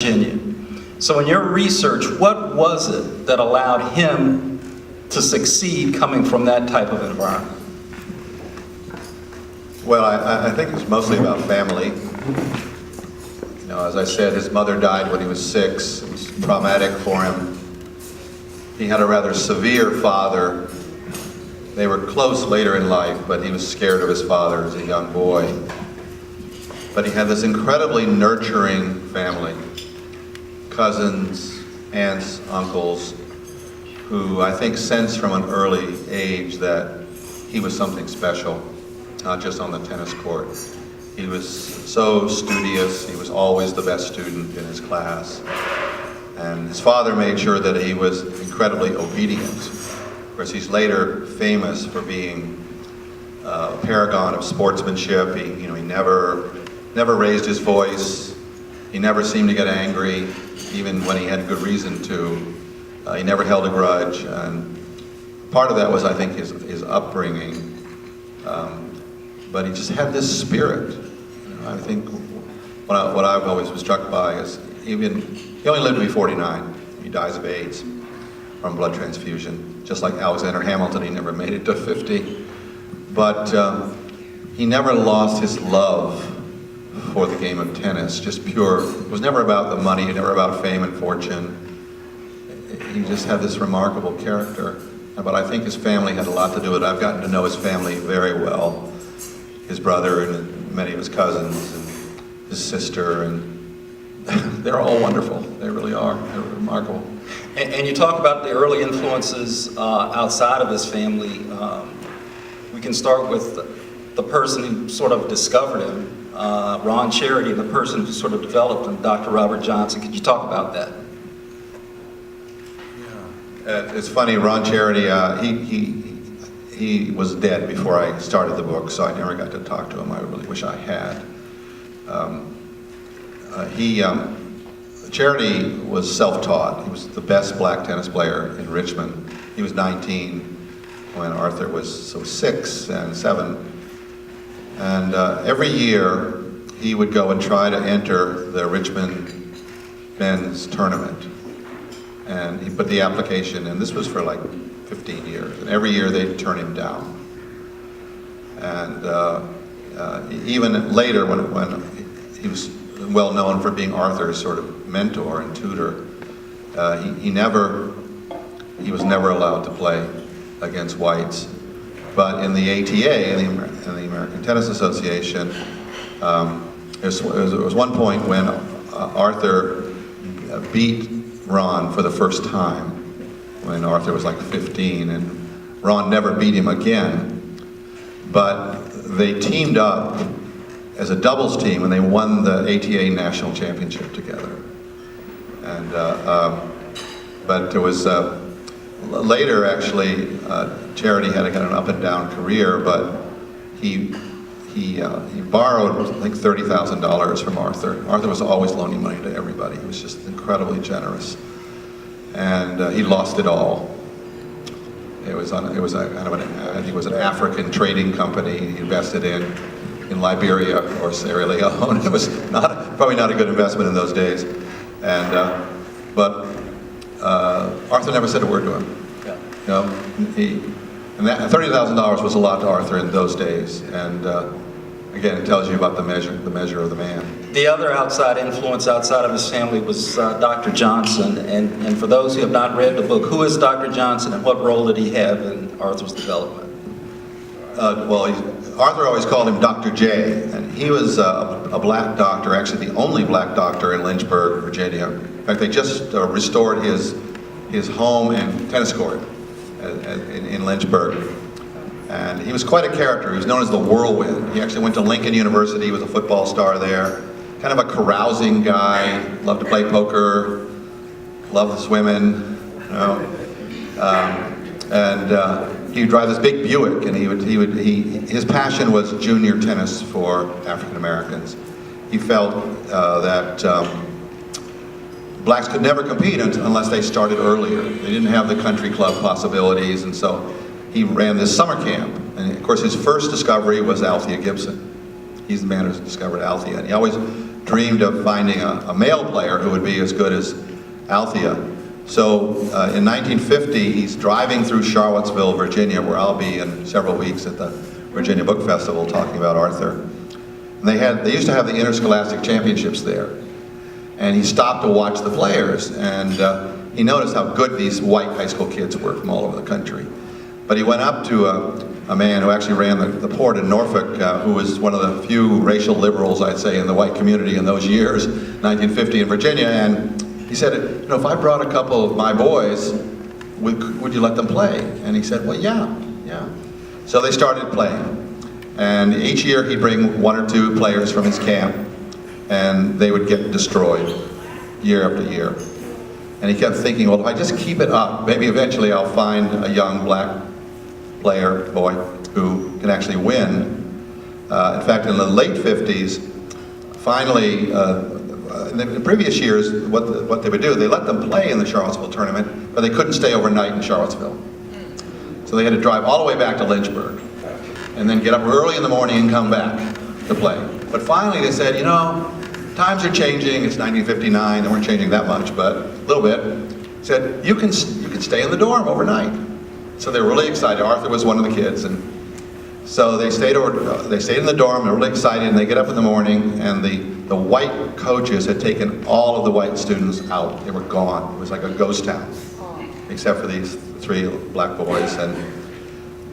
Virginia. So in your research, what was it that allowed him to succeed coming from that type of environment? Well, I think it's mostly about family. You know, as I said, his mother died when he was 6. It was traumatic for him. He had a rather severe father. They were close later in life, but he was scared of his father as a young boy. But he had this incredibly nurturing family. Cousins, aunts, uncles, who I think sensed from an early age that he was something special, not just on the tennis court. He was so studious, he was always the best student in his class. And his father made sure that he was incredibly obedient. Of course, he's later famous for being a paragon of sportsmanship. He never raised his voice. He never seemed to get angry, even when he had good reason to. He never held a grudge, and part of that was, I think, his upbringing. But he just had this spirit. I think what I've always been struck by is he only lived to be 49. He dies of AIDS from blood transfusion. Just like Alexander Hamilton, he never made it to 50. But he never lost his love for the game of tennis, just pure. It was never about the money, never about fame and fortune. He just had this remarkable character. But I think his family had a lot to do with it. I've gotten to know his family very well. His brother and many of his cousins and his sister, and they're all wonderful. They really are. They're remarkable. And you talk about the early influences outside of his family. We can start with the person who sort of discovered him, Ron Charity, and the person who sort of developed him, Dr. Robert Johnson. Could you talk about that? Yeah. It's funny, Ron Charity, he was dead before I started the book, so I never got to talk to him. I really wish I had. Charity was self-taught. He was the best black tennis player in Richmond. He was 19 when Arthur was 6 and 7. And every year he would go and try to enter the Richmond men's tournament. And he put the application in. This was for like 15 years. And every year they'd turn him down. And even later when he was well known for being Arthur's sort of mentor and tutor, he was never allowed to play against whites. But in the ATA, in the American Tennis Association, there was one point when Arthur beat Ron for the first time, when Arthur was like 15, and Ron never beat him again. But they teamed up as a doubles team, and they won the ATA National Championship together. And but there was later, actually, Charity had an up and down career, but he borrowed, I think, $30,000 from Arthur. Arthur was always loaning money to everybody. He was just incredibly generous, and he lost it all. It was I think it was an African trading company he invested in Liberia or Sierra Leone. It was probably not a good investment in those days, but Arthur never said a word to him. Yeah. And that $30,000 was a lot to Arthur in those days, and again, it tells you about the measure of the man. The other outside influence outside of his family was Dr. Johnson, and for those who have not read the book, who is Dr. Johnson and what role did he have in Arthur's development? Arthur always called him Dr. J, and he was a black doctor, actually the only black doctor in Lynchburg, Virginia. In fact, they just restored his home and tennis court in Lynchburg. And he was quite a character. He was known as the Whirlwind. He actually went to Lincoln University, he was a football star there. Kind of a carousing guy, loved to play poker, loved the women, you know. He would drive this big Buick, and his passion was junior tennis for African Americans. He felt that blacks could never compete unless they started earlier. They didn't have the country club possibilities, and so he ran this summer camp. And of course, his first discovery was Althea Gibson. He's the man who discovered Althea, and he always dreamed of finding a male player who would be as good as Althea. So in 1950, he's driving through Charlottesville, Virginia, where I'll be in several weeks at the Virginia Book Festival talking about Arthur. And they used to have the interscholastic championships there. And he stopped to watch the players, and he noticed how good these white high school kids were from all over the country. But he went up to a man who actually ran the port in Norfolk, who was one of the few racial liberals, I'd say, in the white community in those years, 1950 in Virginia, and he said, you know, if I brought a couple of my boys, would you let them play? And he said, well, yeah. So they started playing. And each year he'd bring one or two players from his camp, and they would get destroyed year after year. And he kept thinking, well, if I just keep it up, maybe eventually I'll find a young black boy, who can actually win. In fact, in the late 50s, finally, in the previous years, what they would do, they let them play in the Charlottesville tournament, but they couldn't stay overnight in Charlottesville. So they had to drive all the way back to Lynchburg, and then get up early in the morning and come back to play. But finally they said, you know, times are changing. It's 1959, they weren't changing that much, but a little bit. Said, you can stay in the dorm overnight. So they were really excited. Arthur was one of the kids, and so they stayed in the dorm. They were really excited, and they get up in the morning, and the white coaches had taken all of the white students out. They were gone. It was like a ghost town, except for these three black boys, and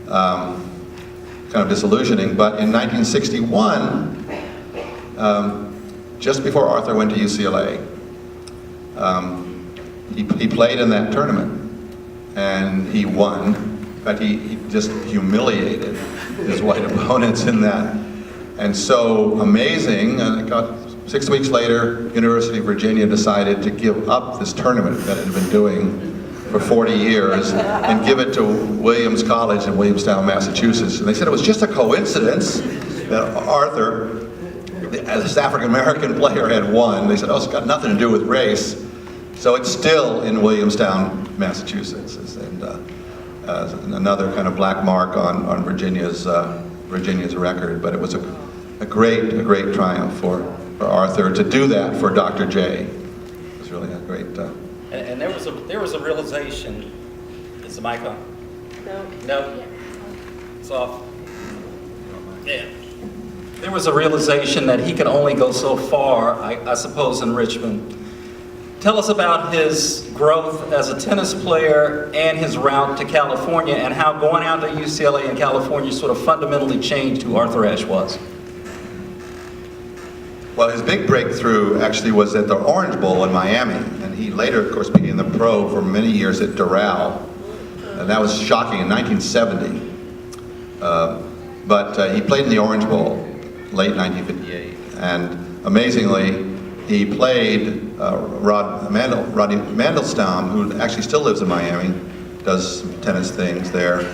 kind of disillusioning. But in 1961, just before Arthur went to UCLA, he played in that tournament, and he won. In fact, he just humiliated his white opponents in that. And so amazing, and it got 6 weeks later, University of Virginia decided to give up this tournament that it had been doing for 40 years and give it to Williams College in Williamstown, Massachusetts. And they said it was just a coincidence that Arthur, as an African-American player, had won. They said, oh, it's got nothing to do with race. So it's still in Williamstown, Massachusetts, and another kind of black mark on Virginia's record. But it was a great triumph for Arthur to do that for Dr. J. It was really a great. And there was a realization. Is the mic on? No. It's off. Yeah. There was a realization that he could only go so far, I suppose, in Richmond. Tell us about his growth as a tennis player and his route to California, and how going out to UCLA and California sort of fundamentally changed who Arthur Ashe was. Well, his big breakthrough actually was at the Orange Bowl in Miami, and he later, of course, became the pro for many years at Doral, and that was shocking in 1970. But he played in the Orange Bowl late 1958, and amazingly, he played Rodney Mandelstam, who actually still lives in Miami, does some tennis things there.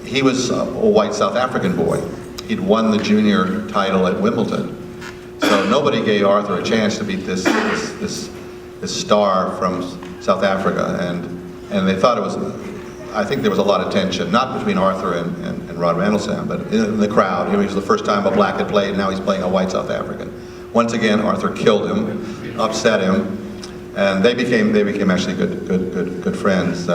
He was a white South African boy. He'd won the junior title at Wimbledon. So nobody gave Arthur a chance to beat this star from South Africa, and they thought it was. I think there was a lot of tension, not between Arthur and Rod Mandelstam, but in the crowd. It was the first time a black had played, and now he's playing a white South African. Once again, Arthur killed him, upset him, and they became actually good friends.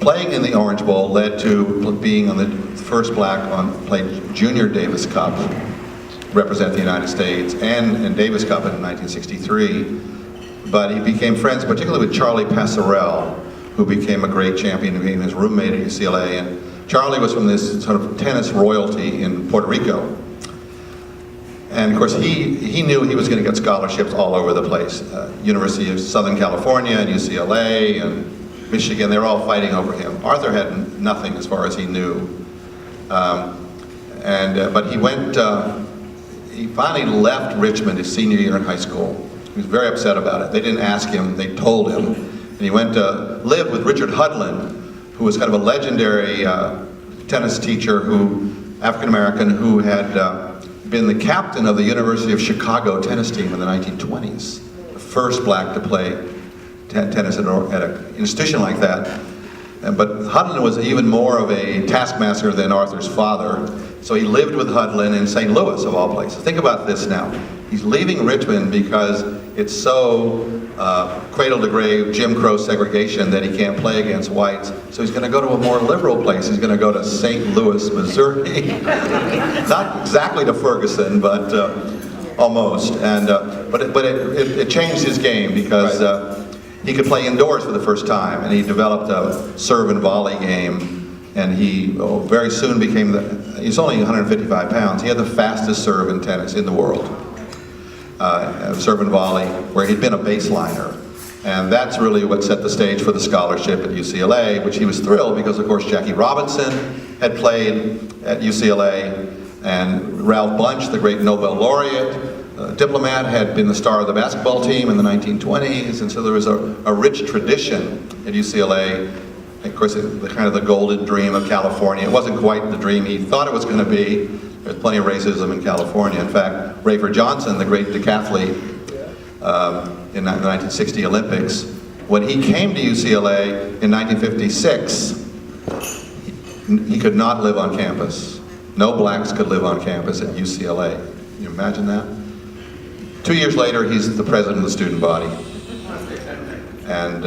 Playing in the Orange Bowl led to being on the first black on play Junior Davis Cup, represent the United States, and Davis Cup in 1963. But he became friends, particularly with Charlie Passerelle, who became a great champion, being his roommate at UCLA. And Charlie was from this sort of tennis royalty in Puerto Rico. And of course, he knew he was going to get scholarships all over the place. University of Southern California and UCLA and Michigan, they were all fighting over him. Arthur had nothing as far as he knew. But he finally left Richmond his senior year in high school. He was very upset about it. They didn't ask him, they told him. And he went to live with Richard Hudlin, who was kind of a legendary tennis teacher, African-American, who had been the captain of the University of Chicago tennis team in the 1920s. The first black to play tennis at an institution like that. But Hudlin was even more of a taskmaster than Arthur's father. So he lived with Hudlin in St. Louis, of all places. Think about this now. He's leaving Richmond because it's so cradle-to-grave Jim Crow segregation that he can't play against whites. So he's going to go to a more liberal place. He's going to go to St. Louis, Missouri. Not exactly to Ferguson, but almost. And but it changed his game because he could play indoors for the first time, and he developed a serve and volley game. And he very soon became he's only 155 pounds. He had the fastest serve in tennis in the world. Serve and volley, where he'd been a baseliner. And that's really what set the stage for the scholarship at UCLA, which he was thrilled because, of course, Jackie Robinson had played at UCLA, and Ralph Bunche, the great Nobel laureate, diplomat, had been the star of the basketball team in the 1920s, and so there was a rich tradition at UCLA. Of course, the kind of the golden dream of California. It wasn't quite the dream he thought it was going to be. There's plenty of racism in California. In fact, Rayford Johnson, the great decathlete in the 1960 Olympics, when he came to UCLA in 1956, he could not live on campus. No blacks could live on campus at UCLA. Can you imagine that? 2 years later, he's the president of the student body. And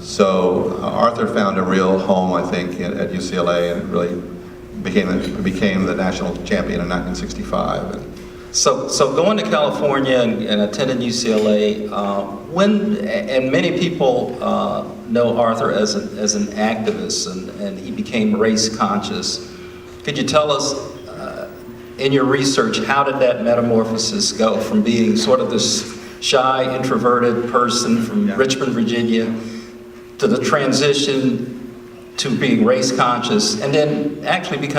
so Arthur found a real home, I think, at UCLA, and really became the national champion in 1965. So going to California and attending UCLA, and many people know Arthur as an activist, and he became race conscious. Could you tell us, in your research, how did that metamorphosis go from being sort of this shy, introverted person from Richmond, Virginia, to the transition to being race conscious, and then actually becoming